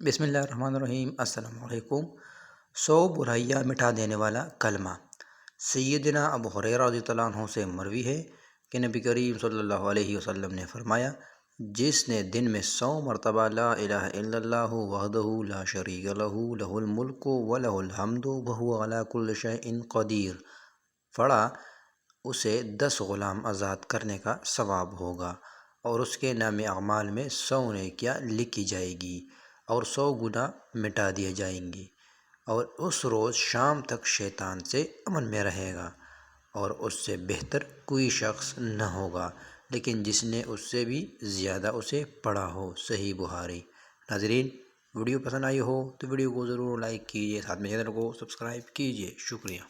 بسم اللہ الرحمن الرحیم۔ السلام علیکم۔ 100 برائیاں مٹا دینے والا کلمہ۔ سیدنا ابو ہریرہ رضی اللہ عنہ سے مروی ہے کہ نبی کریم صلی اللہ علیہ وسلم نے فرمایا، جس نے دن میں 100 مرتبہ لا الہ الا اللہ وحدہ لا شریک لہ لہ الملک ولہ الحمد وہو علی کل شیء قدیر پڑھا، اسے 10 غلام آزاد کرنے کا ثواب ہوگا اور اس کے نام اعمال میں 100 نیکیاں لکھی جائے گی اور 100 گناہ مٹا دیے جائیں گے، اور اس روز شام تک شیطان سے امن میں رہے گا اور اس سے بہتر کوئی شخص نہ ہوگا، لیکن جس نے اس سے بھی زیادہ اسے پڑھا ہو۔ صحیح بخاری۔ ناظرین، ویڈیو پسند آئی ہو تو ویڈیو کو ضرور لائک کیجیے، ساتھ میں چینل کو سبسکرائب کیجیے۔ شکریہ۔